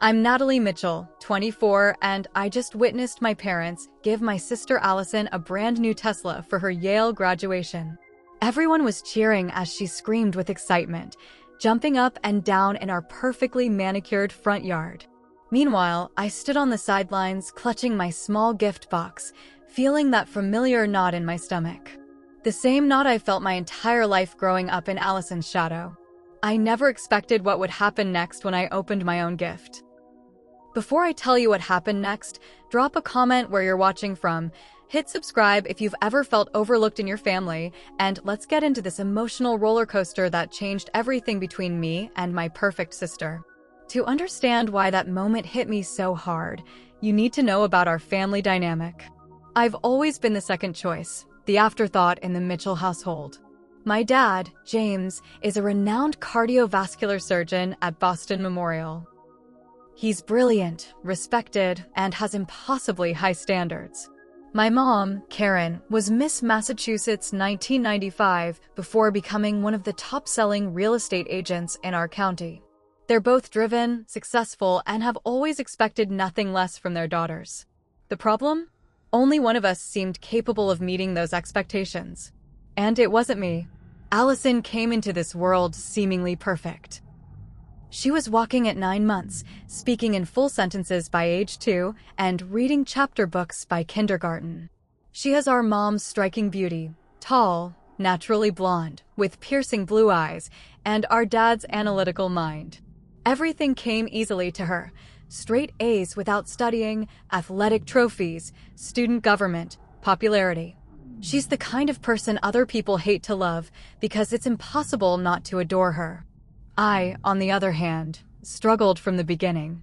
I'm Natalie Mitchell, 24, and I just witnessed my parents give my sister Allison a brand new Tesla for her Yale graduation. Everyone was cheering as she screamed with excitement, jumping up and down in our perfectly manicured front yard. Meanwhile, I stood on the sidelines clutching my small gift box, feeling that familiar knot in my stomach. The same knot I felt my entire life growing up in Allison's shadow. I never expected what would happen next when I opened my own gift. Before I tell you what happened next, drop a comment where you're watching from, hit subscribe if you've ever felt overlooked in your family, and let's get into this emotional roller coaster that changed everything between me and my perfect sister. To understand why that moment hit me so hard, you need to know about our family dynamic. I've always been the second choice, the afterthought in the Mitchell household. My dad, James, is a renowned cardiovascular surgeon at Boston Memorial. He's brilliant, respected, and has impossibly high standards. My mom, Karen, was Miss Massachusetts 1995 before becoming one of the top-selling real estate agents in our county. They're both driven, successful, and have always expected nothing less from their daughters. The problem? Only one of us seemed capable of meeting those expectations. And it wasn't me. Allison came into this world seemingly perfect. She was walking at 9 months, speaking in full sentences by age 2, and reading chapter books by kindergarten. She has our mom's striking beauty, tall, naturally blonde, with piercing blue eyes, and our dad's analytical mind. Everything came easily to her. Straight A's without studying, athletic trophies, student government, popularity. She's the kind of person other people hate to love because it's impossible not to adore her. I, on the other hand, struggled from the beginning.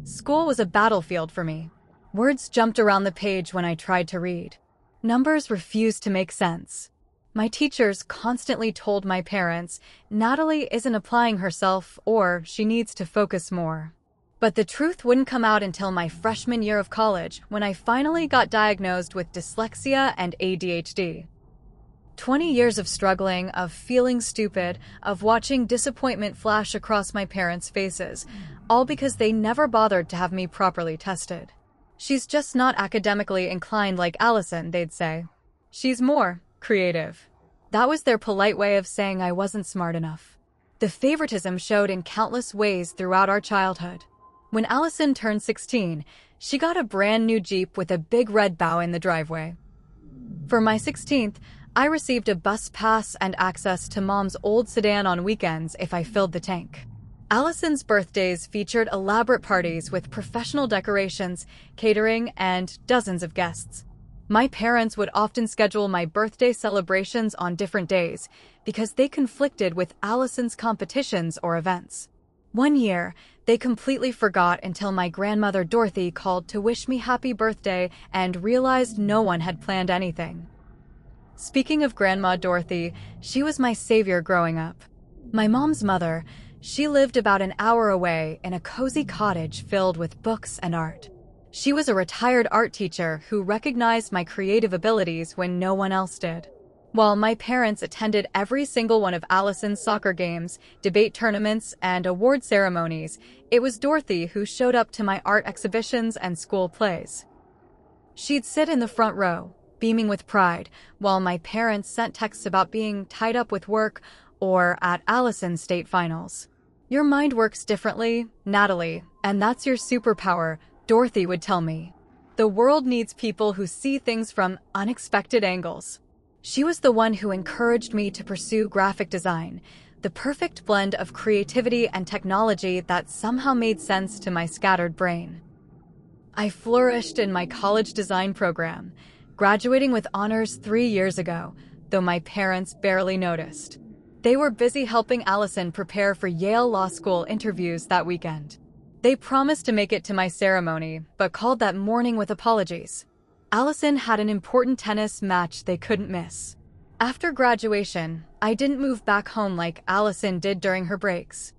School was a battlefield for me. Words jumped around the page when I tried to read. Numbers refused to make sense. My teachers constantly told my parents, Natalie isn't applying herself or she needs to focus more. But the truth wouldn't come out until my freshman year of college when I finally got diagnosed with dyslexia and ADHD. 20 years of struggling, of feeling stupid, of watching disappointment flash across my parents' faces, all because they never bothered to have me properly tested. She's just not academically inclined like Allison, they'd say. She's more creative. That was their polite way of saying I wasn't smart enough. The favoritism showed in countless ways throughout our childhood. When Allison turned 16, she got a brand new Jeep with a big red bow in the driveway. For my 16th, I received a bus pass and access to Mom's old sedan on weekends if I filled the tank. Allison's birthdays featured elaborate parties with professional decorations, catering, and dozens of guests. My parents would often schedule my birthday celebrations on different days because they conflicted with Allison's competitions or events. One year, they completely forgot until my grandmother Dorothy called to wish me happy birthday and realized no one had planned anything. Speaking of Grandma Dorothy, she was my savior growing up. My mom's mother, she lived about an hour away in a cozy cottage filled with books and art. She was a retired art teacher who recognized my creative abilities when no one else did. While my parents attended every single one of Allison's soccer games, debate tournaments, and award ceremonies, it was Dorothy who showed up to my art exhibitions and school plays. She'd sit in the front row, beaming with pride, while my parents sent texts about being tied up with work or at Allison's state finals. Your mind works differently, Natalie, and that's your superpower, Dorothy would tell me. The world needs people who see things from unexpected angles. She was the one who encouraged me to pursue graphic design, the perfect blend of creativity and technology that somehow made sense to my scattered brain. I flourished in my college design program, graduating with honors 3 years ago, though my parents barely noticed. They were busy helping Allison prepare for Yale Law School interviews that weekend. They promised to make it to my ceremony, but called that morning with apologies. Allison had an important tennis match they couldn't miss. After graduation, I didn't move back home like Allison did during her breaks.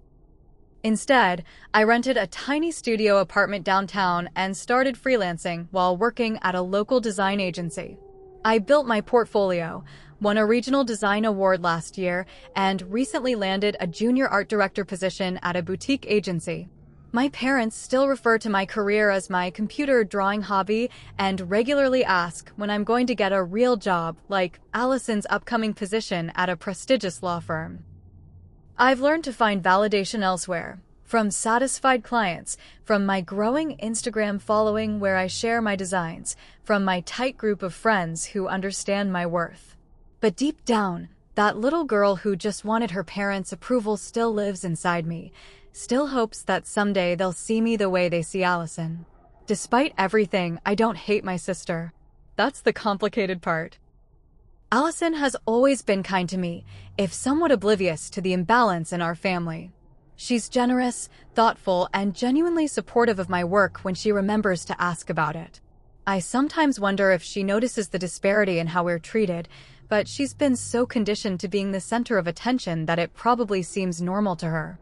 Instead, I rented a tiny studio apartment downtown and started freelancing while working at a local design agency. I built my portfolio, won a regional design award last year, and recently landed a junior art director position at a boutique agency. My parents still refer to my career as my computer drawing hobby and regularly ask when I'm going to get a real job, like Allison's upcoming position at a prestigious law firm. I've learned to find validation elsewhere, from satisfied clients, from my growing Instagram following where I share my designs, from my tight group of friends who understand my worth. But deep down, that little girl who just wanted her parents' approval still lives inside me, still hopes that someday they'll see me the way they see Allison. Despite everything, I don't hate my sister. That's the complicated part. Allison has always been kind to me, if somewhat oblivious to the imbalance in our family. She's generous, thoughtful, and genuinely supportive of my work when she remembers to ask about it. I sometimes wonder if she notices the disparity in how we're treated, but she's been so conditioned to being the center of attention that it probably seems normal to her.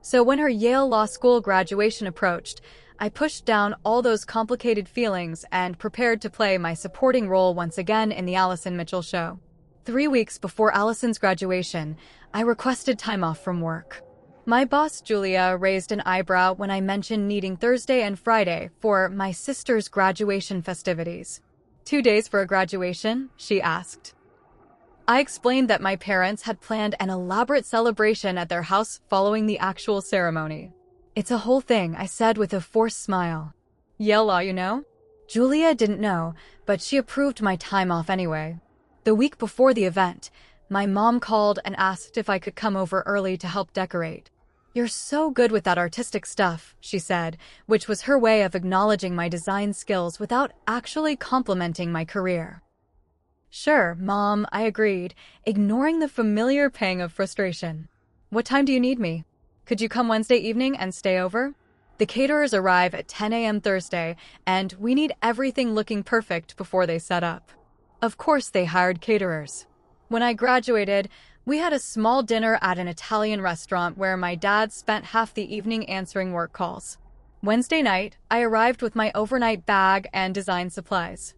So when her Yale Law School graduation approached, I pushed down all those complicated feelings and prepared to play my supporting role once again in the Allison Mitchell show. 3 weeks before Allison's graduation, I requested time off from work. My boss, Julia, raised an eyebrow when I mentioned needing Thursday and Friday for my sister's graduation festivities. 2 days for a graduation? She asked. I explained that my parents had planned an elaborate celebration at their house following the actual ceremony. It's a whole thing, I said with a forced smile. Yale Law, you know? Julia didn't know, but she approved my time off anyway. The week before the event, my mom called and asked if I could come over early to help decorate. You're so good with that artistic stuff, she said, which was her way of acknowledging my design skills without actually complimenting my career. Sure, Mom, I agreed, ignoring the familiar pang of frustration. What time do you need me? Could you come Wednesday evening and stay over? The caterers arrive at 10 a.m. Thursday, and we need everything looking perfect before they set up. Of course they hired caterers. When I graduated, we had a small dinner at an Italian restaurant where my dad spent half the evening answering work calls. Wednesday night, I arrived with my overnight bag and design supplies.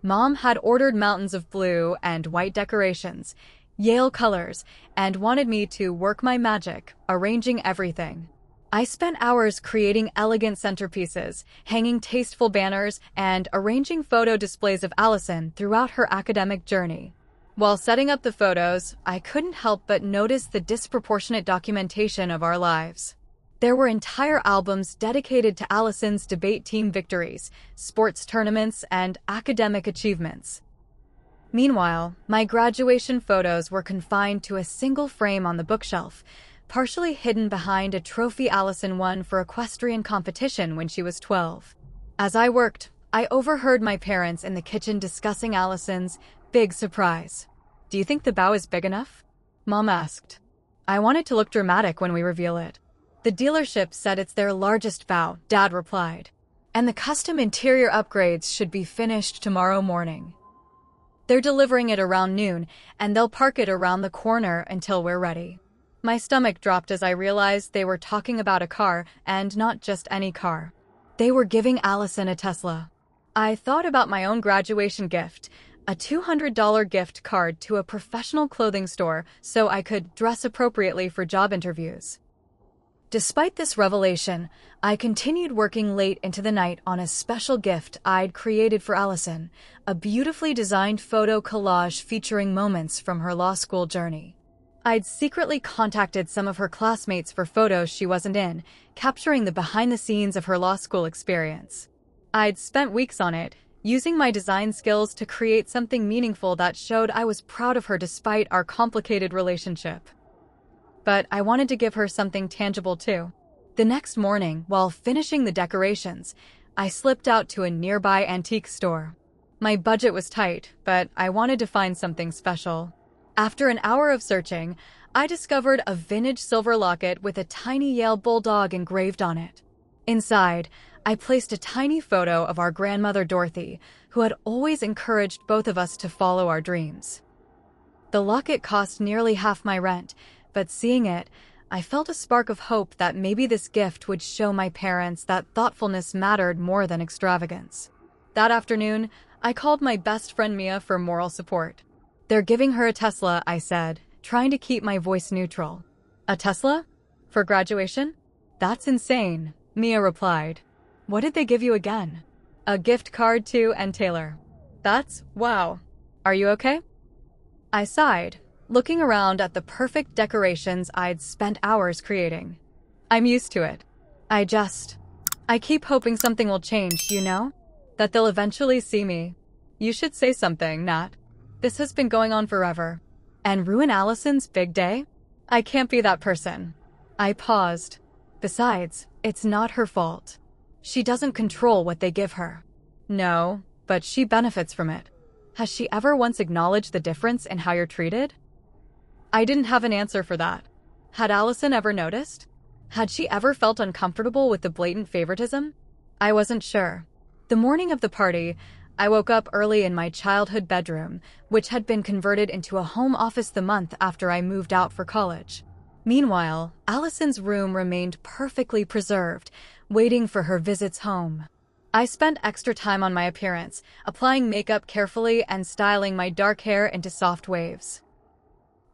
Mom had ordered mountains of blue and white decorations, Yale colors, and wanted me to work my magic, arranging everything. I spent hours creating elegant centerpieces, hanging tasteful banners, and arranging photo displays of Allison throughout her academic journey. While setting up the photos, I couldn't help but notice the disproportionate documentation of our lives. There were entire albums dedicated to Allison's debate team victories, sports tournaments, and academic achievements. Meanwhile, my graduation photos were confined to a single frame on the bookshelf, partially hidden behind a trophy Allison won for equestrian competition when she was 12. As I worked, I overheard my parents in the kitchen discussing Allison's big surprise. Do you think the bow is big enough? Mom asked. I want it to look dramatic when we reveal it. The dealership said it's their largest bow, Dad replied. And the custom interior upgrades should be finished tomorrow morning. They're delivering it around noon, and they'll park it around the corner until we're ready. My stomach dropped as I realized they were talking about a car, and not just any car. They were giving Allison a Tesla. I thought about my own graduation gift, a $200 gift card to a professional clothing store so I could dress appropriately for job interviews. Despite this revelation, I continued working late into the night on a special gift I'd created for Allison, a beautifully designed photo collage featuring moments from her law school journey. I'd secretly contacted some of her classmates for photos she wasn't in, capturing the behind-the-scenes of her law school experience. I'd spent weeks on it, using my design skills to create something meaningful that showed I was proud of her despite our complicated relationship. But I wanted to give her something tangible too. The next morning, while finishing the decorations, I slipped out to a nearby antique store. My budget was tight, but I wanted to find something special. After an hour of searching, I discovered a vintage silver locket with a tiny Yale bulldog engraved on it. Inside, I placed a tiny photo of our grandmother Dorothy, who had always encouraged both of us to follow our dreams. The locket cost nearly half my rent, but seeing it, I felt a spark of hope that maybe this gift would show my parents that thoughtfulness mattered more than extravagance. That afternoon, I called my best friend Mia for moral support. They're giving her a Tesla, I said, trying to keep my voice neutral. A Tesla? For graduation? That's insane, Mia replied. What did they give you again? A gift card to and Taylor. That's wow. Are you okay? I sighed, looking around at the perfect decorations I'd spent hours creating. I'm used to it. I keep hoping something will change, you know? That they'll eventually see me. You should say something, Nat. This has been going on forever. And ruin Allison's big day? I can't be that person. I paused. Besides, it's not her fault. She doesn't control what they give her. No, but she benefits from it. Has she ever once acknowledged the difference in how you're treated? I didn't have an answer for that. Had Allison ever noticed? Had she ever felt uncomfortable with the blatant favoritism? I wasn't sure. The morning of the party, I woke up early in my childhood bedroom, which had been converted into a home office the month after I moved out for college. Meanwhile, Allison's room remained perfectly preserved, waiting for her visits home. I spent extra time on my appearance, applying makeup carefully and styling my dark hair into soft waves.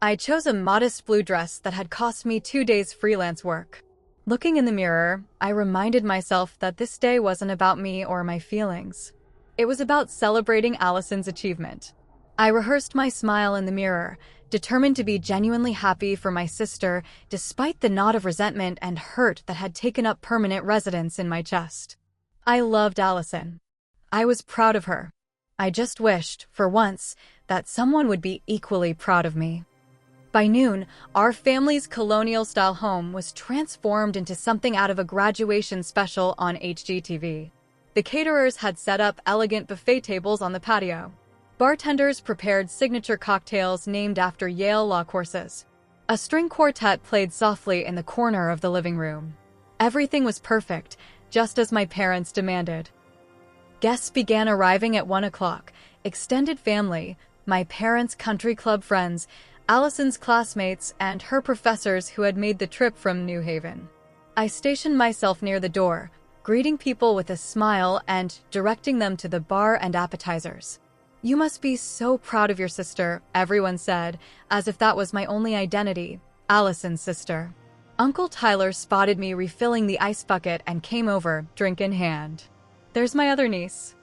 I chose a modest blue dress that had cost me 2 days freelance work. Looking in the mirror, I reminded myself that this day wasn't about me or my feelings. It was about celebrating Allison's achievement. I rehearsed my smile in the mirror, determined to be genuinely happy for my sister despite the knot of resentment and hurt that had taken up permanent residence in my chest. I loved Allison. I was proud of her. I just wished, for once, that someone would be equally proud of me. By noon, our family's colonial-style home was transformed into something out of a graduation special on HGTV. The caterers had set up elegant buffet tables on the patio. Bartenders prepared signature cocktails named after Yale law courses. A string quartet played softly in the corner of the living room. Everything was perfect, just as my parents demanded. Guests began arriving at 1 o'clock. Extended family, my parents' country club friends, Allison's classmates, and her professors who had made the trip from New Haven. I stationed myself near the door, greeting people with a smile and directing them to the bar and appetizers. You must be so proud of your sister, everyone said, as if that was my only identity, Allison's sister. Uncle Tyler spotted me refilling the ice bucket and came over, drink in hand. There's my other niece.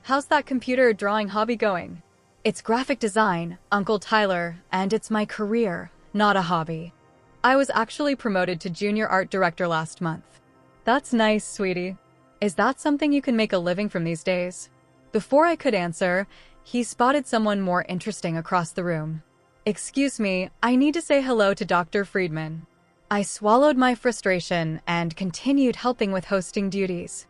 How's that computer drawing hobby going? It's graphic design, Uncle Tyler, and it's my career, not a hobby. I was actually promoted to junior art director last month. That's nice, sweetie. Is that something you can make a living from these days? Before I could answer, he spotted someone more interesting across the room. Excuse me, I need to say hello to Dr. Friedman. I swallowed my frustration and continued helping with hosting duties.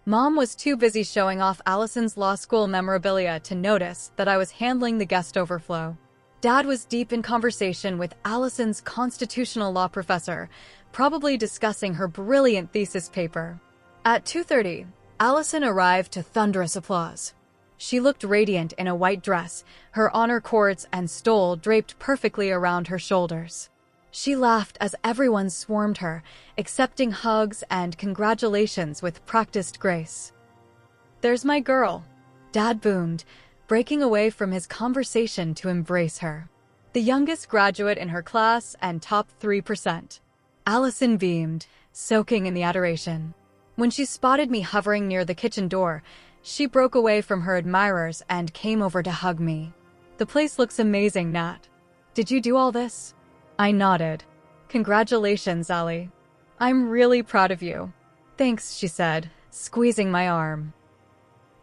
Mom was too busy showing off Allison's law school memorabilia to notice that I was handling the guest overflow. Dad was deep in conversation with Allison's constitutional law professor, probably discussing her brilliant thesis paper. At 2:30, Allison arrived to thunderous applause. She looked radiant in a white dress, her honor cords and stole draped perfectly around her shoulders. She laughed as everyone swarmed her, accepting hugs and congratulations with practiced grace. There's my girl, Dad boomed, breaking away from his conversation to embrace her. The youngest graduate in her class and top 3%. Allison beamed, soaking in the adoration. When she spotted me hovering near the kitchen door, she broke away from her admirers and came over to hug me. The place looks amazing, Nat. Did you do all this? I nodded. Congratulations, Allie. I'm really proud of you. Thanks, she said, squeezing my arm.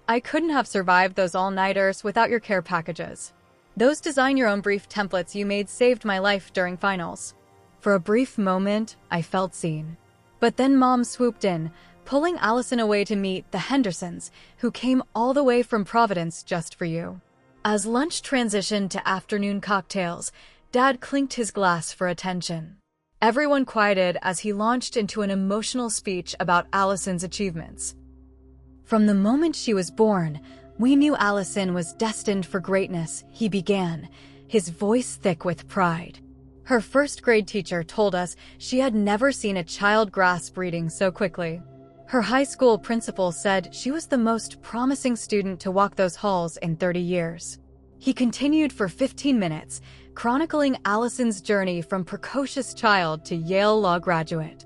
I couldn't have survived those all-nighters without your care packages. Those design-your-own-brief templates you made saved my life during finals. For a brief moment, I felt seen. But then Mom swooped in, pulling Allison away to meet the Hendersons, who came all the way from Providence just for you. As lunch transitioned to afternoon cocktails, Dad clinked his glass for attention. Everyone quieted as he launched into an emotional speech about Allison's achievements. From the moment she was born, we knew Allison was destined for greatness, he began, his voice thick with pride. Her first-grade teacher told us she had never seen a child grasp reading so quickly. Her high school principal said she was the most promising student to walk those halls in 30 years. He continued for 15 minutes, chronicling Allison's journey from precocious child to Yale law graduate.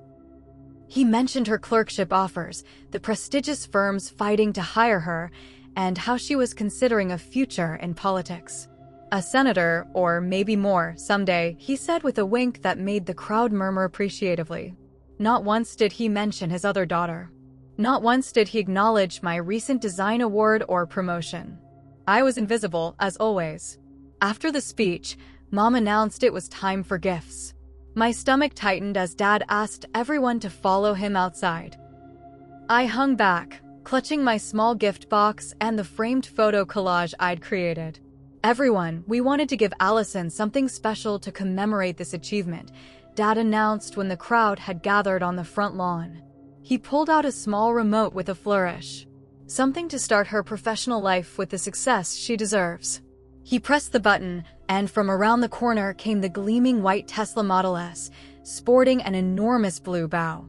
He mentioned her clerkship offers, the prestigious firms fighting to hire her, and how she was considering a future in politics. A senator, or maybe more, someday, he said with a wink that made the crowd murmur appreciatively. Not once did he mention his other daughter. Not once did he acknowledge my recent design award or promotion. I was invisible, as always. After the speech, Mom announced it was time for gifts. My stomach tightened as Dad asked everyone to follow him outside. I hung back, clutching my small gift box and the framed photo collage I'd created. Everyone, we wanted to give Allison something special to commemorate this achievement, Dad announced when the crowd had gathered on the front lawn. He pulled out a small remote with a flourish. Something to start her professional life with the success she deserves. He pressed the button, and from around the corner came the gleaming white Tesla Model S, sporting an enormous blue bow.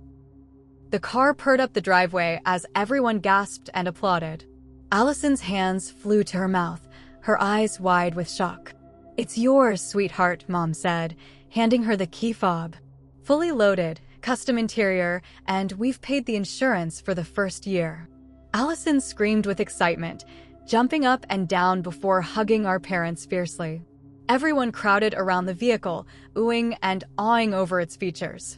The car purred up the driveway as everyone gasped and applauded. Allison's hands flew to her mouth, her eyes wide with shock. "It's yours, sweetheart," Mom said, handing her the key fob. "Fully loaded, custom interior, and we've paid the insurance for the first year." Allison screamed with excitement, jumping up and down before hugging our parents fiercely. Everyone crowded around the vehicle, oohing and awing over its features.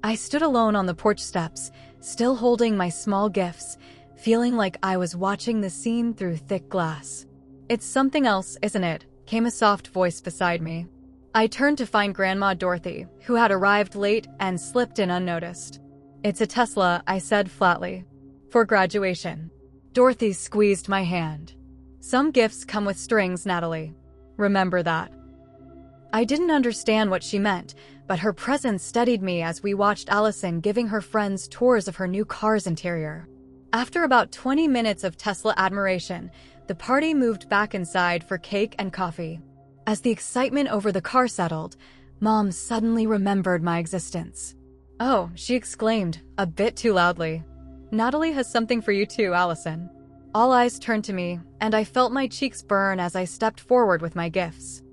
I stood alone on the porch steps, still holding my small gifts, feeling like I was watching the scene through thick glass. "It's something else, isn't it?" came a soft voice beside me. I turned to find Grandma Dorothy, who had arrived late and slipped in unnoticed. "It's a Tesla," I said flatly. "For graduation." Dorothy squeezed my hand. "Some gifts come with strings, Natalie. Remember that." I didn't understand what she meant, but her presence steadied me as we watched Allison giving her friends tours of her new car's interior. After about 20 minutes of Tesla admiration, the party moved back inside for cake and coffee. As the excitement over the car settled, Mom suddenly remembered my existence. "Oh," she exclaimed, a bit too loudly. "Natalie has something for you too, Allison." All eyes turned to me, and I felt my cheeks burn as I stepped forward with my gifts.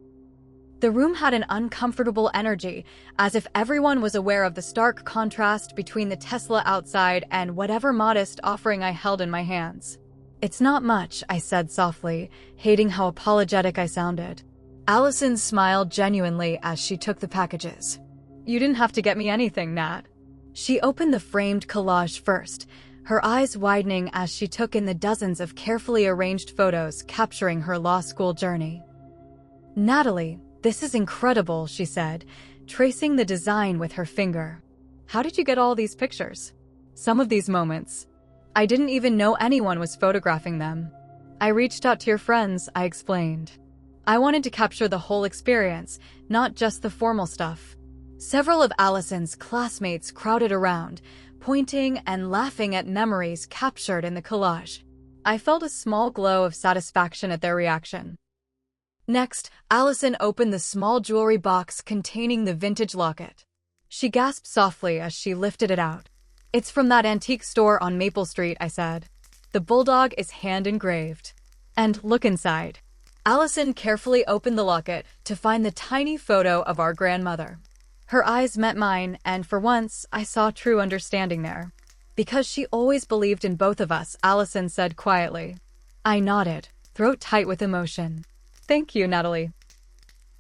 The room had an uncomfortable energy, as if everyone was aware of the stark contrast between the Tesla outside and whatever modest offering I held in my hands. "It's not much," I said softly, hating how apologetic I sounded. Allison smiled genuinely as she took the packages. "You didn't have to get me anything, Nat." She opened the framed collage first, her eyes widening as she took in the dozens of carefully arranged photos capturing her law school journey. "Natalie, this is incredible," she said, tracing the design with her finger. "How did you get all these pictures?" "Some of these moments. I didn't even know anyone was photographing them. I reached out to your friends," I explained. "I wanted to capture the whole experience, not just the formal stuff." Several of Allison's classmates crowded around, pointing and laughing at memories captured in the collage. I felt a small glow of satisfaction at their reaction. Next, Allison opened the small jewelry box containing the vintage locket. She gasped softly as she lifted it out. "It's from that antique store on Maple Street," I said. "The bulldog is hand-engraved. And look inside." Allison carefully opened the locket to find the tiny photo of our grandmother. Her eyes met mine, and for once, I saw true understanding there. "Because she always believed in both of us," Allison said quietly. I nodded, throat tight with emotion. "Thank you, Natalie."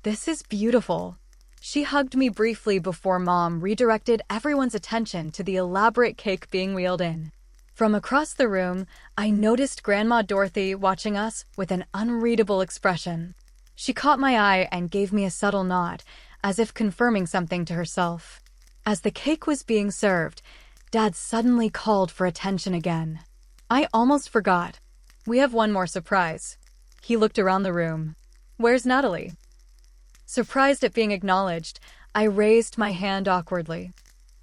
"This is beautiful." She hugged me briefly before Mom redirected everyone's attention to the elaborate cake being wheeled in. From across the room, I noticed Grandma Dorothy watching us with an unreadable expression. She caught my eye and gave me a subtle nod, as if confirming something to herself. As the cake was being served, Dad suddenly called for attention again. I almost forgot. "We have one more surprise." He looked around the room. "Where's Natalie?" Surprised at being acknowledged, I raised my hand awkwardly.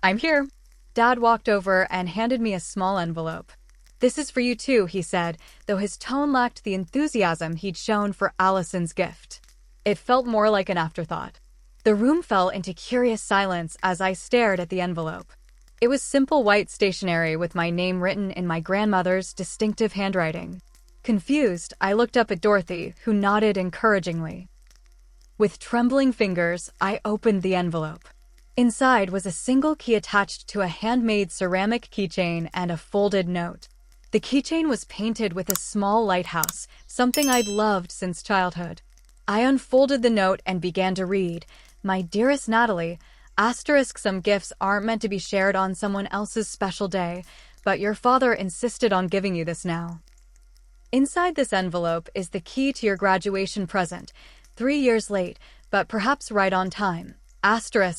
"I'm here." Dad walked over and handed me a small envelope. "This is for you too," he said, though his tone lacked the enthusiasm he'd shown for Allison's gift. It felt more like an afterthought. The room fell into curious silence as I stared at the envelope. It was simple white stationery with my name written in my grandmother's distinctive handwriting. Confused, I looked up at Dorothy, who nodded encouragingly. With trembling fingers, I opened the envelope. Inside was a single key attached to a handmade ceramic keychain and a folded note. The keychain was painted with a small lighthouse, something I'd loved since childhood. I unfolded the note and began to read, "My dearest Natalie, some gifts aren't meant to be shared on someone else's special day, but your father insisted on giving you this now." Inside this envelope is the key to your graduation present, 3 years late, but perhaps right on time.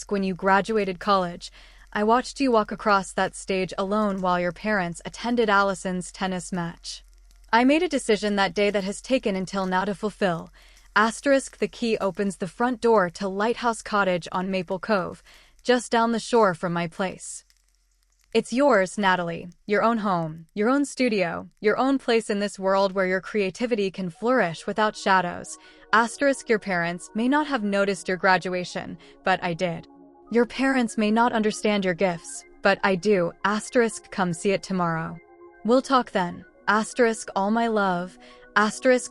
When you graduated college, I watched you walk across that stage alone while your parents attended Allison's tennis match. I made a decision that day that has taken until now to fulfill. The key opens the front door to Lighthouse Cottage on Maple Cove, just down the shore from my place. It's yours, Natalie. Your own home, your own studio, your own place in this world where your creativity can flourish without shadows. Your parents may not have noticed your graduation, but I did. Your parents may not understand your gifts, but I do. Come see it tomorrow. We'll talk then. All my love.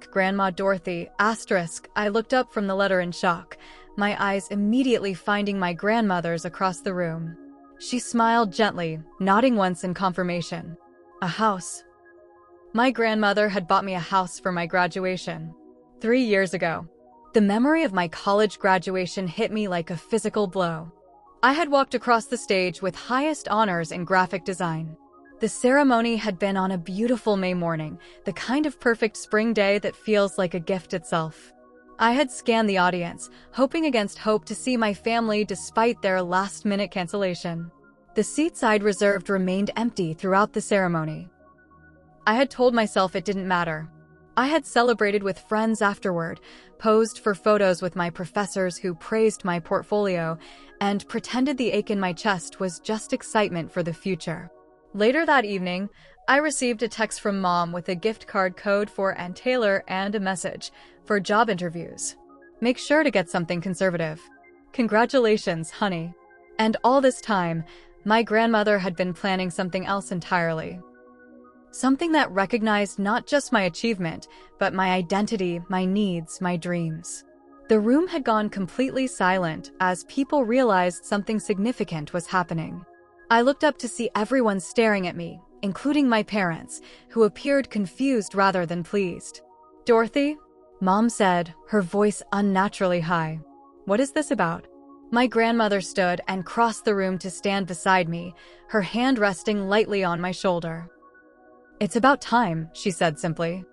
Grandma Dorothy. I looked up from the letter in shock, my eyes immediately finding my grandmother's across the room. She smiled gently, nodding once in confirmation. A house. My grandmother had bought me a house for my graduation 3 years ago. The memory of my college graduation hit me like a physical blow. I had walked across the stage with highest honors in graphic design. The ceremony had been on a beautiful May morning, the kind of perfect spring day that feels like a gift itself. I had scanned the audience, hoping against hope to see my family despite their last-minute cancellation. The seats I'd reserved remained empty throughout the ceremony. I had told myself it didn't matter. I had celebrated with friends afterward, posed for photos with my professors who praised my portfolio, and pretended the ache in my chest was just excitement for the future. Later that evening, I received a text from Mom with a gift card code for Ann Taylor and a message for job interviews. Make sure to get something conservative. Congratulations, honey. And all this time, my grandmother had been planning something else entirely. Something that recognized not just my achievement, but my identity, my needs, my dreams. The room had gone completely silent as people realized something significant was happening. I looked up to see everyone staring at me, including my parents, who appeared confused rather than pleased. "Dorothy?" Mom said, her voice unnaturally high. "What is this about?" My grandmother stood and crossed the room to stand beside me, her hand resting lightly on my shoulder. "It's about time," she said simply.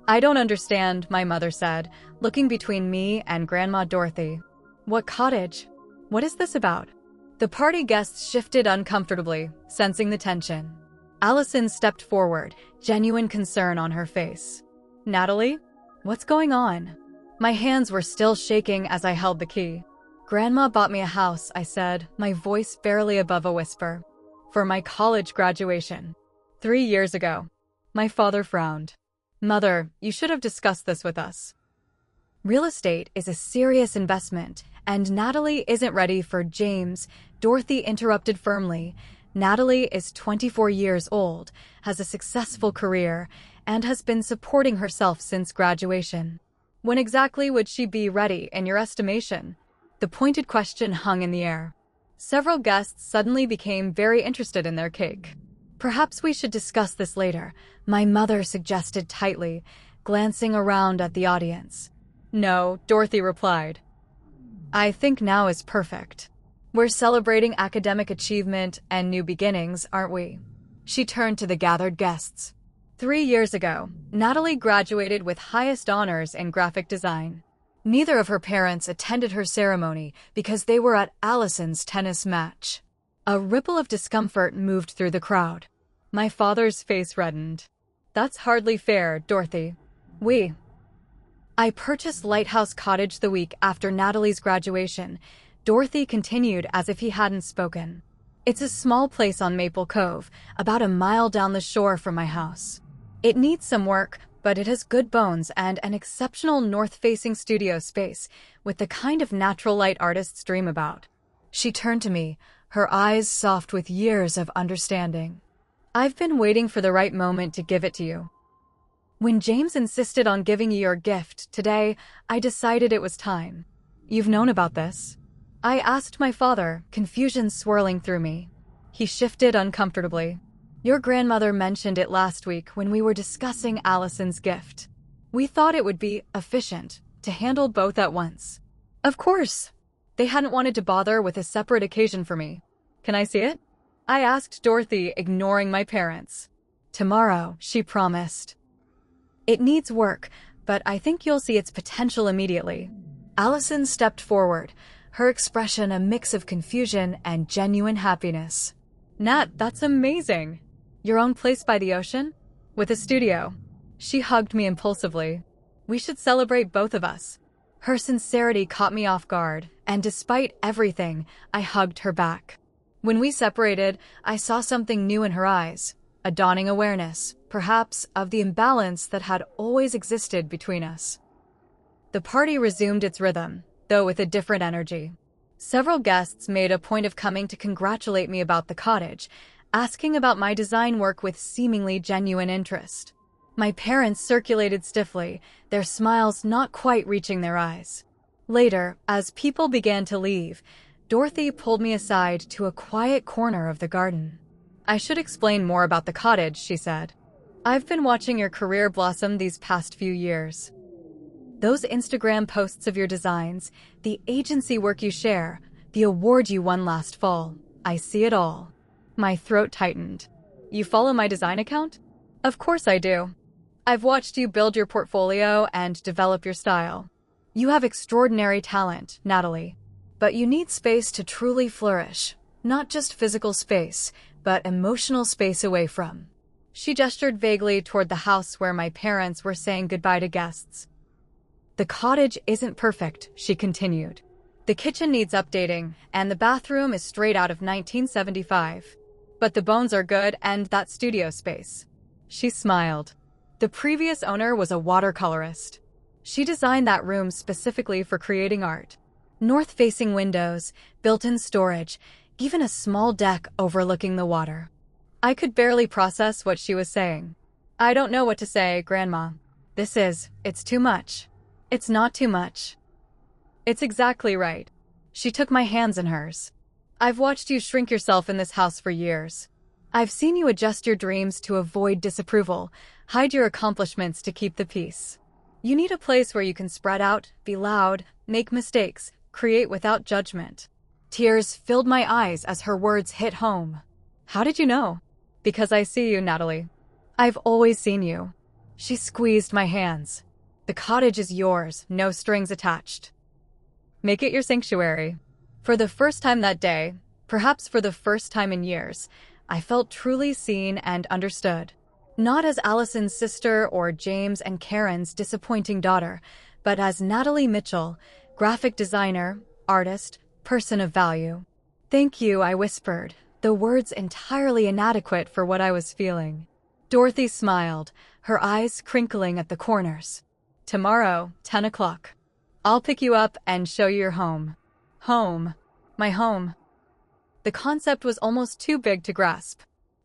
"I don't understand," my mother said, looking between me and Grandma Dorothy. "What cottage? What is this about?" The party guests shifted uncomfortably, sensing the tension. Allison stepped forward, genuine concern on her face. "Natalie? What's going on?" My hands were still shaking as I held the key. "Grandma bought me a house," I said, my voice barely above a whisper. "For my college graduation. 3 years ago." My father frowned. "Mother, you should have discussed this with us. Real estate is a serious investment, and Natalie isn't ready for James," Dorothy interrupted firmly. "Natalie is 24 years old, has a successful career, and has been supporting herself since graduation. When exactly would she be ready, in your estimation?" The pointed question hung in the air. Several guests suddenly became very interested in their cake. "Perhaps we should discuss this later," my mother suggested tightly, glancing around at the audience. "No," Dorothy replied. "I think now is perfect. We're celebrating academic achievement and new beginnings, aren't we?" She turned to the gathered guests. 3 years ago, Natalie graduated with highest honors in graphic design. Neither of her parents attended her ceremony because they were at Allison's tennis match. A ripple of discomfort moved through the crowd. My father's face reddened. "That's hardly fair, Dorothy. I purchased Lighthouse Cottage the week after Natalie's graduation," Dorothy continued as if he hadn't spoken. "It's a small place on Maple Cove, about a mile down the shore from my house. It needs some work, but it has good bones and an exceptional north-facing studio space with the kind of natural light artists dream about." She turned to me, her eyes soft with years of understanding. "I've been waiting for the right moment to give it to you. When James insisted on giving you your gift today, I decided it was time. You've known about this?" I asked my father, confusion swirling through me. He shifted uncomfortably. Your grandmother mentioned it last week when we were discussing Allison's gift. We thought it would be efficient to handle both at once. Of course. They hadn't wanted to bother with a separate occasion for me. Can I see it? I asked Dorothy, ignoring my parents. Tomorrow, she promised. It needs work, but I think you'll see its potential immediately. Allison stepped forward, her expression a mix of confusion and genuine happiness. Nat, that's amazing. Your own place by the ocean? With a studio. She hugged me impulsively. We should celebrate both of us. Her sincerity caught me off guard, and despite everything, I hugged her back. When we separated, I saw something new in her eyes, a dawning awareness, perhaps, of the imbalance that had always existed between us. The party resumed its rhythm, though with a different energy. Several guests made a point of coming to congratulate me about the cottage, asking about my design work with seemingly genuine interest. My parents circulated stiffly, their smiles not quite reaching their eyes. Later, as people began to leave, Dorothy pulled me aside to a quiet corner of the garden. I should explain more about the cottage, she said. I've been watching your career blossom these past few years. Those Instagram posts of your designs, the agency work you share, the award you won last fall, I see it all. My throat tightened. You follow my design account? Of course I do. I've watched you build your portfolio and develop your style. You have extraordinary talent, Natalie. But you need space to truly flourish. Not just physical space, but emotional space away from. She gestured vaguely toward the house where my parents were saying goodbye to guests. The cottage isn't perfect, she continued. The kitchen needs updating, and the bathroom is straight out of 1975. But the bones are good, and that studio space. She smiled. The previous owner was a watercolorist. She designed that room specifically for creating art. North-facing windows, built-in storage, even a small deck overlooking the water. I could barely process what she was saying. I don't know what to say, Grandma. It's too much. It's not too much. It's exactly right. She took my hands in hers. I've watched you shrink yourself in this house for years. I've seen you adjust your dreams to avoid disapproval, hide your accomplishments to keep the peace. You need a place where you can spread out, be loud, make mistakes, create without judgment. Tears filled my eyes as her words hit home. How did you know? Because I see you, Natalie. I've always seen you. She squeezed my hands. The cottage is yours, no strings attached. Make it your sanctuary. For the first time that day, perhaps for the first time in years, I felt truly seen and understood. Not as Allison's sister or James and Karen's disappointing daughter, but as Natalie Mitchell, graphic designer, artist, person of value. Thank you, I whispered, the words entirely inadequate for what I was feeling. Dorothy smiled, her eyes crinkling at the corners. Tomorrow, 10 o'clock. I'll pick you up and show you your home. Home. My home. The concept was almost too big to grasp.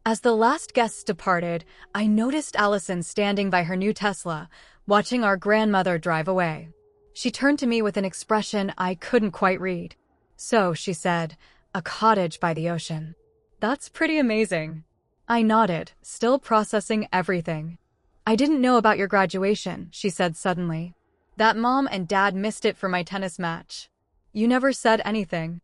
As the last guests departed, I noticed Allison standing by her new Tesla, watching our grandmother drive away. She turned to me with an expression I couldn't quite read. So, she said, a cottage by the ocean. That's pretty amazing. I nodded, still processing everything. I didn't know about your graduation, she said suddenly. That Mom and Dad missed it for my tennis match. You never said anything.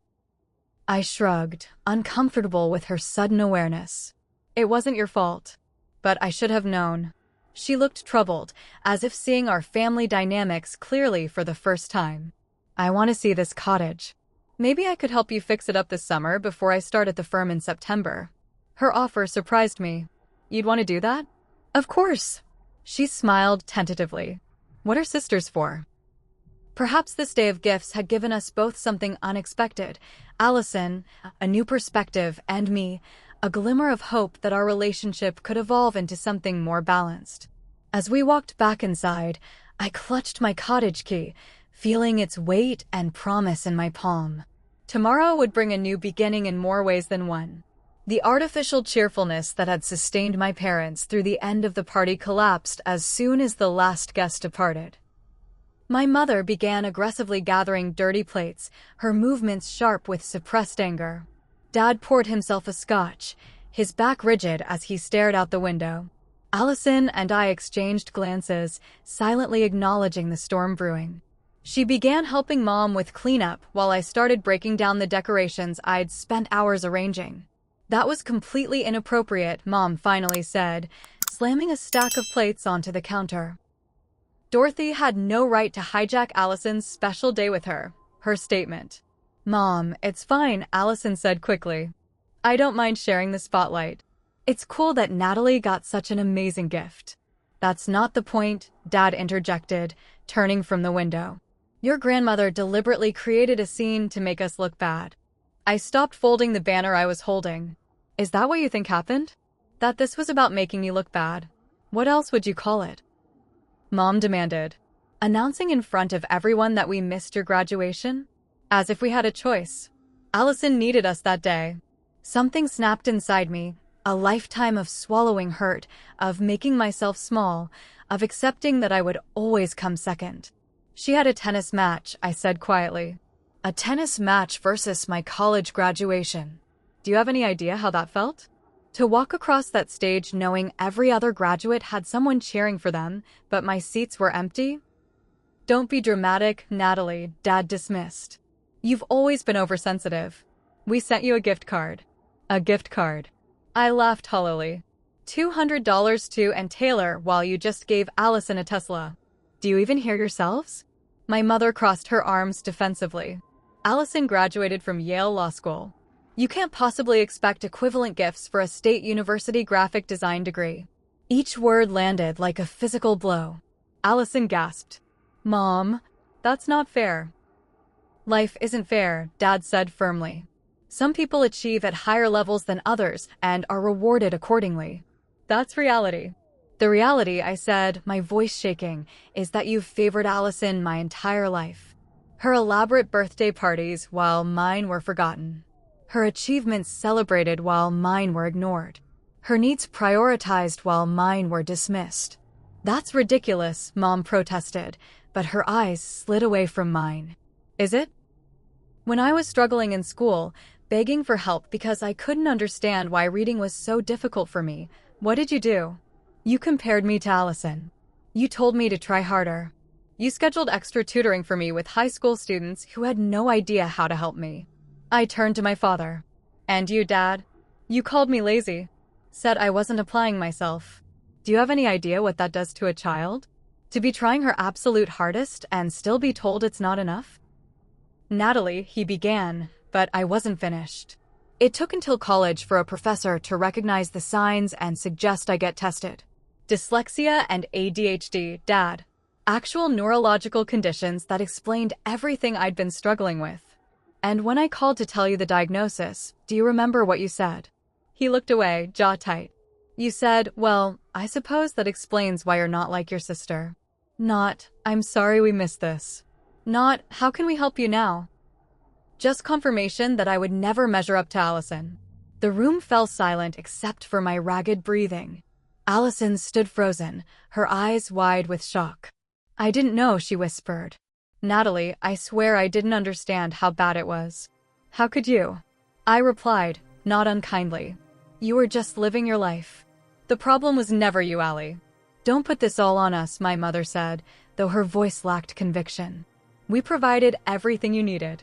I shrugged, uncomfortable with her sudden awareness. It wasn't your fault. But I should have known. She looked troubled, as if seeing our family dynamics clearly for the first time. I want to see this cottage. Maybe I could help you fix it up this summer before I start at the firm in September. Her offer surprised me. You'd want to do that? Of course. She smiled tentatively. What are sisters for? Perhaps this day of gifts had given us both something unexpected. Allison, a new perspective, and me, a glimmer of hope that our relationship could evolve into something more balanced. As we walked back inside, I clutched my cottage key, feeling its weight and promise in my palm. Tomorrow would bring a new beginning in more ways than one. The artificial cheerfulness that had sustained my parents through the end of the party collapsed as soon as the last guest departed. My mother began aggressively gathering dirty plates, her movements sharp with suppressed anger. Dad poured himself a scotch, his back rigid as he stared out the window. Allison and I exchanged glances, silently acknowledging the storm brewing. She began helping Mom with cleanup while I started breaking down the decorations I'd spent hours arranging. "That was completely inappropriate," Mom finally said, slamming a stack of plates onto the counter. Dorothy had no right to hijack Allison's special day with her. Her statement. "Mom, it's fine," Allison said quickly. "I don't mind sharing the spotlight. It's cool that Natalie got such an amazing gift." "That's not the point," Dad interjected, turning from the window. "Your grandmother deliberately created a scene to make us look bad." I stopped folding the banner I was holding. "Is that what you think happened? That this was about making me look bad? What else would you call it?" Mom demanded. "Announcing in front of everyone that we missed your graduation? As if we had a choice. Allison needed us that day." Something snapped inside me, a lifetime of swallowing hurt, of making myself small, of accepting that I would always come second. "She had a tennis match," I said quietly. "A tennis match versus my college graduation. Do you have any idea how that felt? To walk across that stage knowing every other graduate had someone cheering for them, but my seats were empty?" "Don't be dramatic, Natalie," Dad dismissed. "You've always been oversensitive. We sent you a gift card." "A gift card?" I laughed hollowly. $200 to and Taylor while you just gave Allison a Tesla. Do you even hear yourselves?" My mother crossed her arms defensively. "Allison graduated from Yale Law School. You can't possibly expect equivalent gifts for a state university graphic design degree." Each word landed like a physical blow. Allison gasped. "Mom, that's not fair." "Life isn't fair," Dad said firmly. "Some people achieve at higher levels than others and are rewarded accordingly. That's reality." "The reality," I said, my voice shaking, "is that you've favored Allison my entire life. Her elaborate birthday parties while mine were forgotten. Her achievements celebrated while mine were ignored. Her needs prioritized while mine were dismissed." "That's ridiculous," Mom protested, but her eyes slid away from mine. "Is it? When I was struggling in school, begging for help because I couldn't understand why reading was so difficult for me, what did you do? You compared me to Allison. You told me to try harder. You scheduled extra tutoring for me with high school students who had no idea how to help me." I turned to my father. "And you, Dad? You called me lazy. Said I wasn't applying myself. Do you have any idea what that does to a child? To be trying her absolute hardest and still be told it's not enough?" "Natalie," he began, but I wasn't finished. "It took until college for a professor to recognize the signs and suggest I get tested. Dyslexia and ADHD, Dad. Actual neurological conditions that explained everything I'd been struggling with. And when I called to tell you the diagnosis, do you remember what you said?" He looked away, jaw tight. "You said, well, I suppose that explains why you're not like your sister. Not, I'm sorry we missed this. Not, how can we help you now? Just confirmation that I would never measure up to Allison." The room fell silent except for my ragged breathing. Allison stood frozen, her eyes wide with shock. "I didn't know," she whispered. "Natalie, I swear I didn't understand how bad it was." "How could you?" I replied, not unkindly. "You were just living your life. The problem was never you, Allie." "Don't put this all on us," my mother said, though her voice lacked conviction. "We provided everything you needed."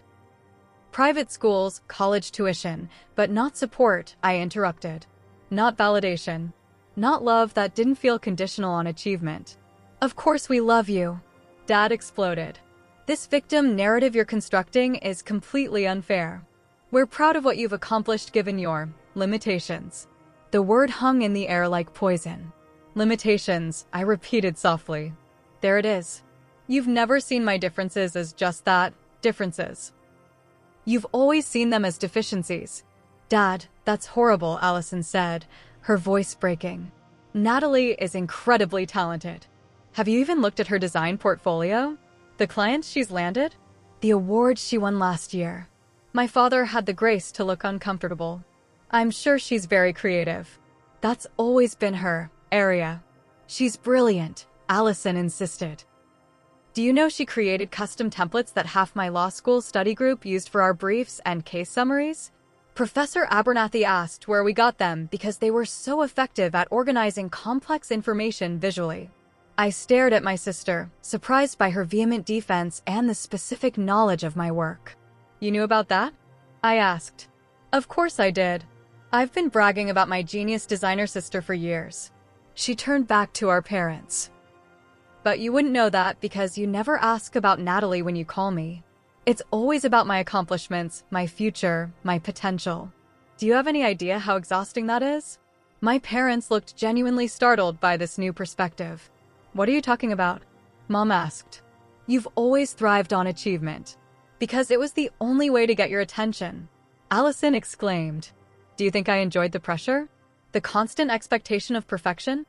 "Private schools, college tuition, but not support," I interrupted. "Not validation. Not love that didn't feel conditional on achievement." "Of course we love you," Dad exploded. "This victim narrative you're constructing is completely unfair. We're proud of what you've accomplished given your limitations." The word hung in the air like poison. "Limitations," I repeated softly. "There it is. You've never seen my differences as just that, differences. You've always seen them as deficiencies." "Dad, that's horrible," Allison said, her voice breaking. "Natalie is incredibly talented. Have you even looked at her design portfolio? The clients she's landed? The awards she won last year?" My father had the grace to look uncomfortable. "I'm sure she's very creative. That's always been her area." "She's brilliant," Allison insisted. Do you know she created custom templates that half my law school study group used for our briefs and case summaries? Professor Abernathy asked where we got them because they were so effective at organizing complex information visually. I stared at my sister, surprised by her vehement defense and the specific knowledge of my work. You knew about that? I asked. Of course I did. I've been bragging about my genius designer sister for years. She turned back to our parents. But you wouldn't know that because you never ask about Natalie when you call me. It's always about my accomplishments, my future, my potential. Do you have any idea how exhausting that is? My parents looked genuinely startled by this new perspective. What are you talking about? Mom asked. You've always thrived on achievement. Because it was the only way to get your attention. Allison exclaimed. Do you think I enjoyed the pressure? The constant expectation of perfection?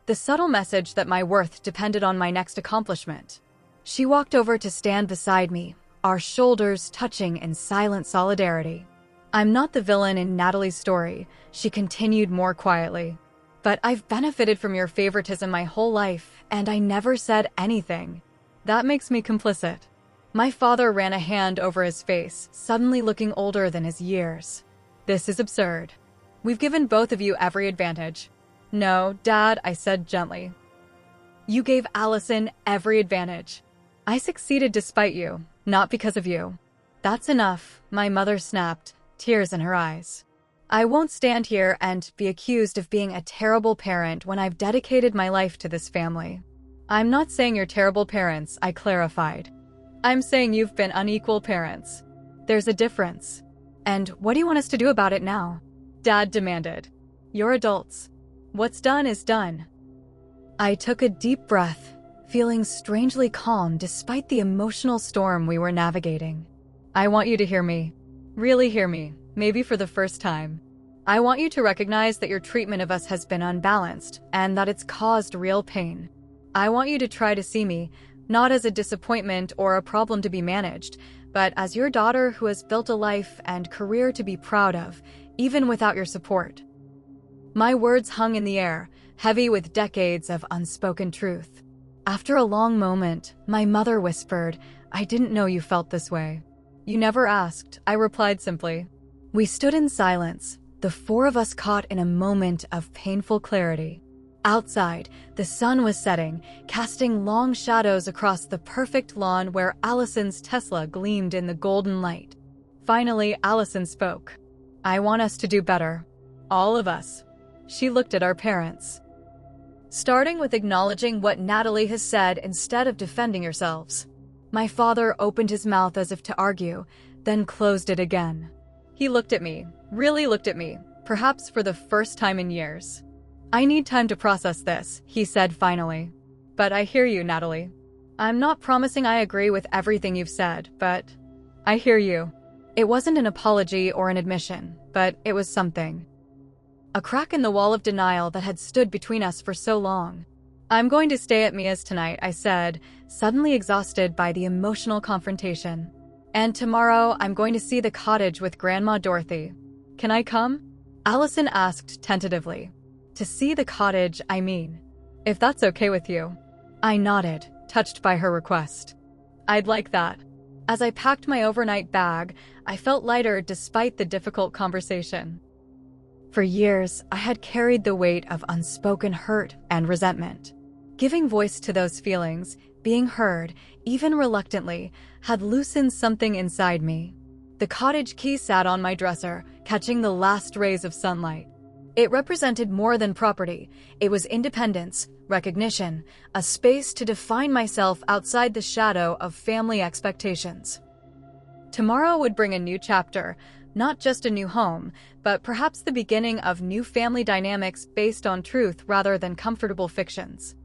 The subtle message that my worth depended on my next accomplishment. She walked over to stand beside me, our shoulders touching in silent solidarity. I'm not the villain in Natalie's story, she continued more quietly. But I've benefited from your favoritism my whole life, and I never said anything. That makes me complicit. My father ran a hand over his face, suddenly looking older than his years. This is absurd. We've given both of you every advantage. No, Dad, I said gently. You gave Allison every advantage. I succeeded despite you, not because of you. That's enough, my mother snapped, tears in her eyes. I won't stand here and be accused of being a terrible parent when I've dedicated my life to this family. I'm not saying you're terrible parents, I clarified. I'm saying you've been unequal parents. There's a difference. And what do you want us to do about it now? Dad demanded. You're adults. What's done is done. I took a deep breath, feeling strangely calm despite the emotional storm we were navigating. I want you to hear me. Really hear me, maybe for the first time. I want you to recognize that your treatment of us has been unbalanced and that it's caused real pain. I want you to try to see me, not as a disappointment or a problem to be managed, but as your daughter who has built a life and career to be proud of, even without your support. My words hung in the air, heavy with decades of unspoken truth. After a long moment, my mother whispered, I didn't know you felt this way. You never asked, I replied simply. We stood in silence, the four of us caught in a moment of painful clarity. Outside, the sun was setting, casting long shadows across the perfect lawn where Allison's Tesla gleamed in the golden light. Finally, Allison spoke. I want us to do better. All of us. She looked at our parents. Starting with acknowledging what Natalie has said instead of defending yourselves. My father opened his mouth as if to argue, then closed it again. He looked at me, really looked at me, perhaps for the first time in years. I need time to process this, he said finally. But I hear you, Natalie. I'm not promising I agree with everything you've said, but I hear you. It wasn't an apology or an admission, but it was something. A crack in the wall of denial that had stood between us for so long. I'm going to stay at Mia's tonight, I said, suddenly exhausted by the emotional confrontation. And tomorrow, I'm going to see the cottage with Grandma Dorothy. Can I come? Allison asked tentatively. To see the cottage, I mean. If that's okay with you. I nodded, touched by her request. I'd like that. As I packed my overnight bag, I felt lighter despite the difficult conversation. For years, I had carried the weight of unspoken hurt and resentment. Giving voice to those feelings, being heard, even reluctantly, had loosened something inside me. The cottage key sat on my dresser, catching the last rays of sunlight. It represented more than property. It was independence, recognition, a space to define myself outside the shadow of family expectations. Tomorrow would bring a new chapter, not just a new home, but perhaps the beginning of new family dynamics based on truth rather than comfortable fictions.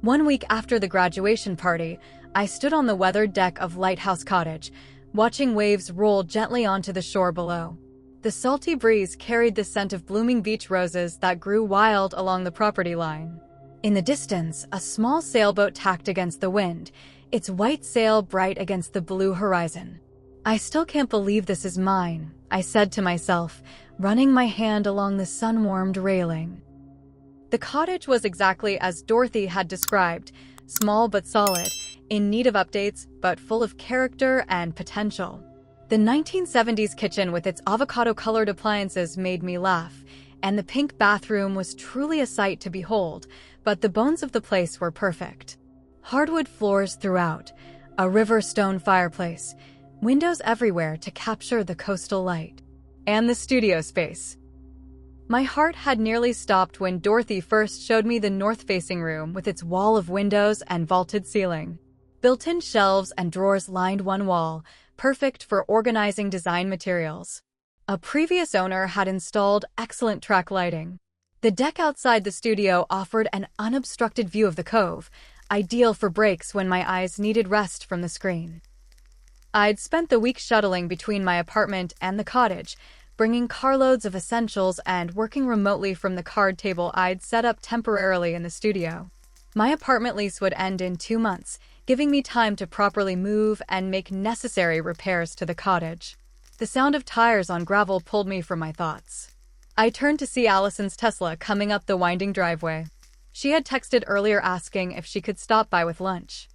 1 week after the graduation party, I stood on the weathered deck of Lighthouse Cottage, watching waves roll gently onto the shore below. The salty breeze carried the scent of blooming beach roses that grew wild along the property line. In the distance, a small sailboat tacked against the wind, its white sail bright against the blue horizon. I still can't believe this is mine, I said to myself, running my hand along the sun-warmed railing. The cottage was exactly as Dorothy had described, small but solid, in need of updates, but full of character and potential. The 1970s kitchen with its avocado-colored appliances made me laugh, and the pink bathroom was truly a sight to behold, but the bones of the place were perfect. Hardwood floors throughout, a river stone fireplace, windows everywhere to capture the coastal light, and the studio space. My heart had nearly stopped when Dorothy first showed me the north-facing room with its wall of windows and vaulted ceiling. Built-in shelves and drawers lined one wall, perfect for organizing design materials. A previous owner had installed excellent track lighting. The deck outside the studio offered an unobstructed view of the cove, ideal for breaks when my eyes needed rest from the screen. I'd spent the week shuttling between my apartment and the cottage, bringing carloads of essentials and working remotely from the card table I'd set up temporarily in the studio. My apartment lease would end in 2 months, giving me time to properly move and make necessary repairs to the cottage. The sound of tires on gravel pulled me from my thoughts. I turned to see Allison's Tesla coming up the winding driveway. She had texted earlier asking if she could stop by with lunch.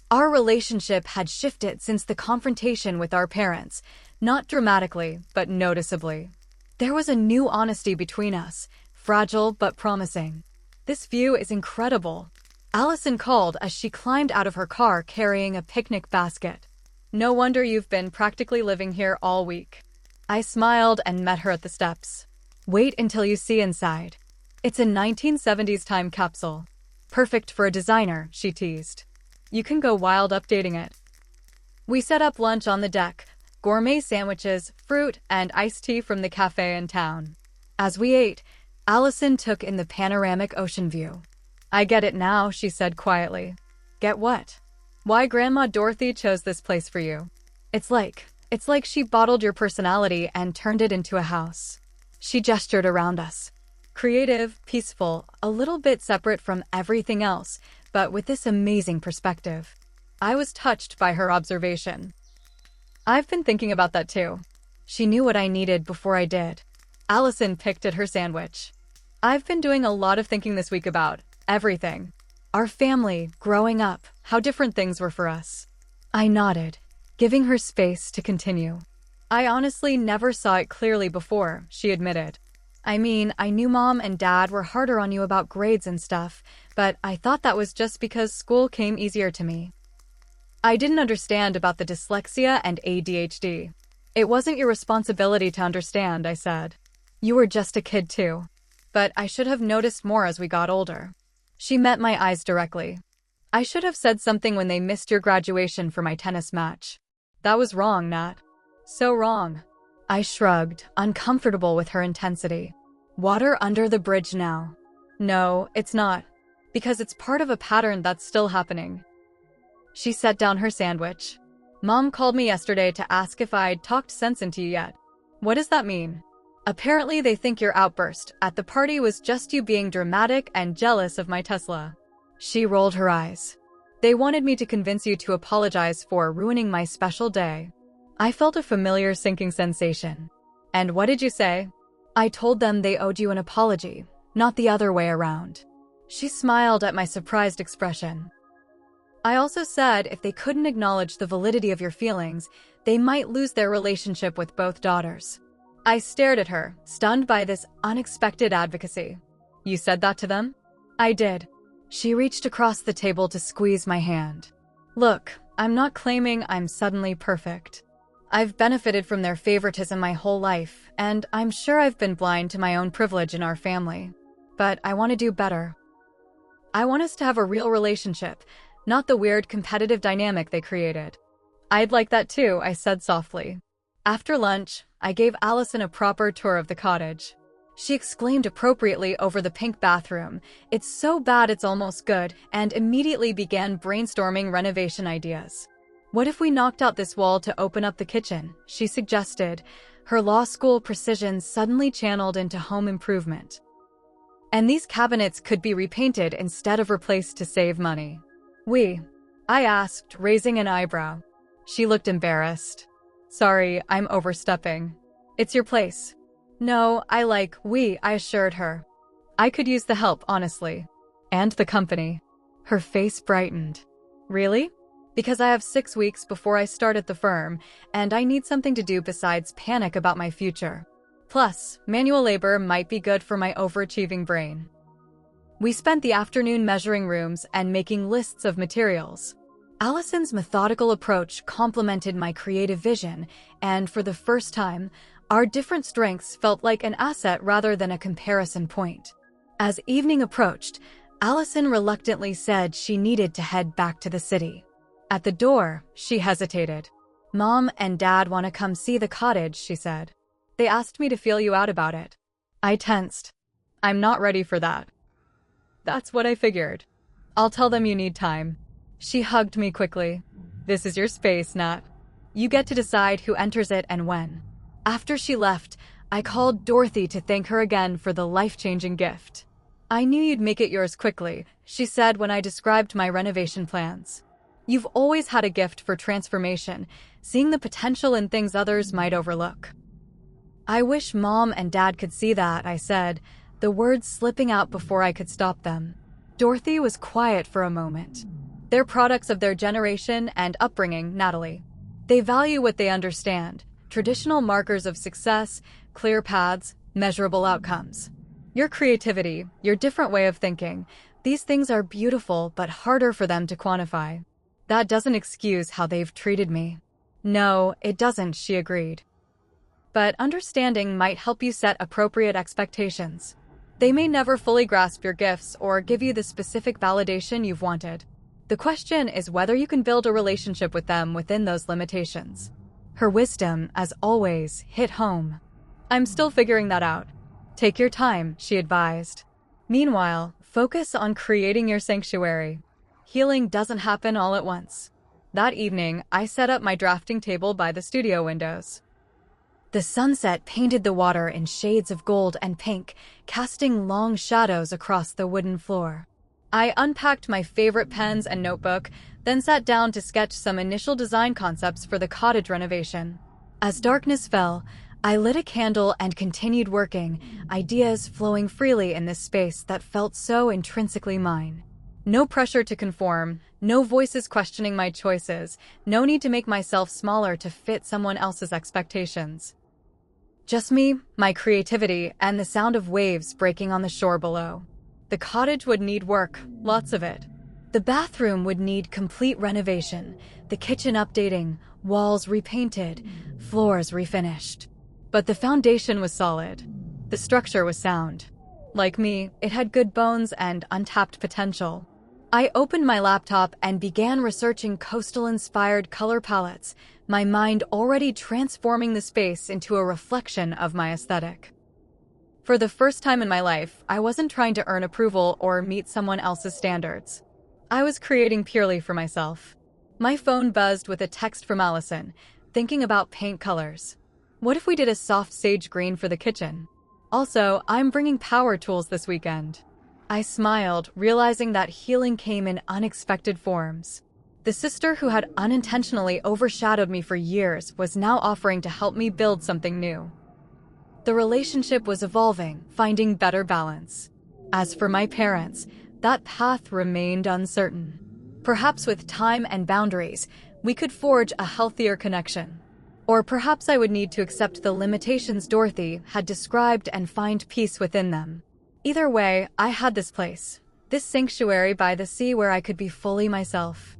Our relationship had shifted since the confrontation with our parents, not dramatically, but noticeably. There was a new honesty between us, fragile but promising. "This view is incredible," Allison called as she climbed out of her car carrying a picnic basket. "No wonder you've been practically living here all week." I smiled and met her at the steps. "Wait until you see inside. It's a 1970s time capsule. Perfect for a designer," she teased. "You can go wild updating it." We set up lunch on the deck, gourmet sandwiches, fruit, and iced tea from the cafe in town. As we ate, Allison took in the panoramic ocean view. "I get it now," she said quietly. "Get what?" "Why Grandma Dorothy chose this place for you. It's like she bottled your personality and turned it into a house." She gestured around us. Creative, peaceful, a little bit separate from everything else, but with this amazing perspective. I was touched by her observation. "I've been thinking about that too." She knew what I needed before I did. Allison picked at her sandwich. "I've been doing a lot of thinking this week about everything. Our family, growing up, how different things were for us." I nodded, giving her space to continue. "I honestly never saw it clearly before," she admitted. "I mean, I knew Mom and Dad were harder on you about grades and stuff, but I thought that was just because school came easier to me. I didn't understand about the dyslexia and ADHD. It wasn't your responsibility to understand," I said. "You were just a kid too. But I should have noticed more as we got older." She met my eyes directly. "I should have said something when they missed your graduation for my tennis match. That was wrong, Nat. So wrong." I shrugged, uncomfortable with her intensity. "Water under the bridge now." "No, it's not. Because it's part of a pattern that's still happening." She set down her sandwich. "Mom called me yesterday to ask if I'd talked sense into you yet." "What does that mean?" "Apparently they think your outburst at the party was just you being dramatic and jealous of my Tesla." She rolled her eyes. "They wanted me to convince you to apologize for ruining my special day." I felt a familiar sinking sensation. "And what did you say?" "I told them they owed you an apology, not the other way around." She smiled at my surprised expression. "I also said if they couldn't acknowledge the validity of your feelings, they might lose their relationship with both daughters." I stared at her, stunned by this unexpected advocacy. "You said that to them?" "I did." She reached across the table to squeeze my hand. "Look, I'm not claiming I'm suddenly perfect. I've benefited from their favoritism my whole life, and I'm sure I've been blind to my own privilege in our family. But I want to do better. I want us to have a real relationship, not the weird competitive dynamic they created." "I'd like that too," I said softly. After lunch, I gave Allison a proper tour of the cottage. She exclaimed appropriately over the pink bathroom, "It's so bad it's almost good," and immediately began brainstorming renovation ideas. "What if we knocked out this wall to open up the kitchen?" she suggested, her law school precision suddenly channeled into home improvement. "And these cabinets could be repainted instead of replaced to save money." I asked, raising an eyebrow. She looked embarrassed. "Sorry, I'm overstepping. It's your place." "No, I assured her. "I could use the help, honestly. And the company." Her face brightened. Really? Because I have 6 weeks before I start at the firm, and I need something to do besides panic about my future. Plus, manual labor might be good for my overachieving brain. We spent the afternoon measuring rooms and making lists of materials. Allison's methodical approach complemented my creative vision, and for the first time, our different strengths felt like an asset rather than a comparison point. As evening approached, Allison reluctantly said she needed to head back to the city. At the door, she hesitated. "Mom and Dad want to come see the cottage," she said. "They asked me to feel you out about it." I tensed. "I'm not ready for that." "That's what I figured. I'll tell them you need time." She hugged me quickly. "This is your space, Nat. You get to decide who enters it and when." After she left, I called Dorothy to thank her again for the life-changing gift. "I knew you'd make it yours quickly," she said when I described my renovation plans. "You've always had a gift for transformation, seeing the potential in things others might overlook." "I wish Mom and Dad could see that," I said, the words slipping out before I could stop them. Dorothy was quiet for a moment. "They're products of their generation and upbringing, Natalie. They value what they understand, traditional markers of success, clear paths, measurable outcomes. Your creativity, your different way of thinking, these things are beautiful but harder for them to quantify. That doesn't excuse how they've treated me." "No, it doesn't," she agreed. "But understanding might help you set appropriate expectations. They may never fully grasp your gifts or give you the specific validation you've wanted. The question is whether you can build a relationship with them within those limitations." Her wisdom, as always, hit home. "I'm still figuring that out. Take your time," she advised. "Meanwhile, focus on creating your sanctuary. Healing doesn't happen all at once." That evening, I set up my drafting table by the studio windows. The sunset painted the water in shades of gold and pink, casting long shadows across the wooden floor. I unpacked my favorite pens and notebook, then sat down to sketch some initial design concepts for the cottage renovation. As darkness fell, I lit a candle and continued working, ideas flowing freely in this space that felt so intrinsically mine. No pressure to conform, no voices questioning my choices, no need to make myself smaller to fit someone else's expectations. Just me, my creativity, and the sound of waves breaking on the shore below. The cottage would need work, lots of it. The bathroom would need complete renovation, the kitchen updating, walls repainted, floors refinished. But the foundation was solid. The structure was sound. Like me, it had good bones and untapped potential. I opened my laptop and began researching coastal-inspired color palettes, my mind already transforming the space into a reflection of my aesthetic. For the first time in my life, I wasn't trying to earn approval or meet someone else's standards. I was creating purely for myself. My phone buzzed with a text from Allison, thinking about paint colors. "What if we did a soft sage green for the kitchen? Also, I'm bringing power tools this weekend." I smiled, realizing that healing came in unexpected forms. The sister who had unintentionally overshadowed me for years was now offering to help me build something new. The relationship was evolving, finding better balance. As for my parents, that path remained uncertain. Perhaps with time and boundaries, we could forge a healthier connection. Or perhaps I would need to accept the limitations Dorothy had described and find peace within them. Either way, I had this place, this sanctuary by the sea where I could be fully myself.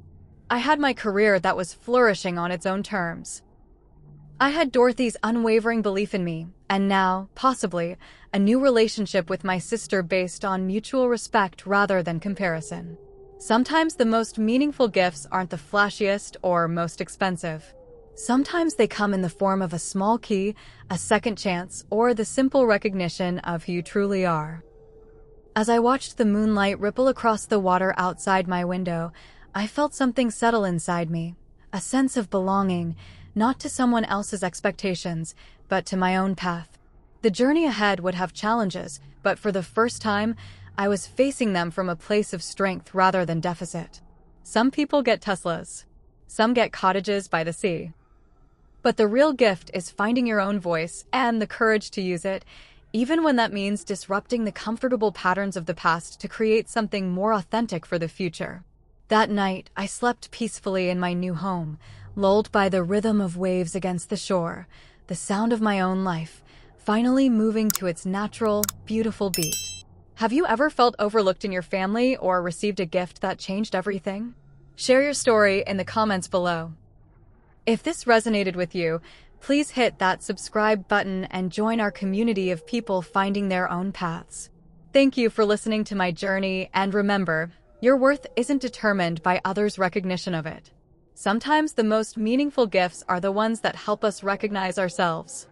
I had my career that was flourishing on its own terms. I had Dorothy's unwavering belief in me, and now, possibly, a new relationship with my sister based on mutual respect rather than comparison. Sometimes the most meaningful gifts aren't the flashiest or most expensive. Sometimes they come in the form of a small key, a second chance, or the simple recognition of who you truly are. As I watched the moonlight ripple across the water outside my window, I felt something settle inside me, a sense of belonging, not to someone else's expectations, but to my own path. The journey ahead would have challenges, but for the first time, I was facing them from a place of strength rather than deficit. Some people get Teslas. Some get cottages by the sea. But the real gift is finding your own voice and the courage to use it, even when that means disrupting the comfortable patterns of the past to create something more authentic for the future. That night, I slept peacefully in my new home, lulled by the rhythm of waves against the shore, the sound of my own life, finally moving to its natural, beautiful beat. Have you ever felt overlooked in your family or received a gift that changed everything? Share your story in the comments below. If this resonated with you, please hit that subscribe button and join our community of people finding their own paths. Thank you for listening to my journey, and remember, your worth isn't determined by others' recognition of it. Sometimes the most meaningful gifts are the ones that help us recognize ourselves.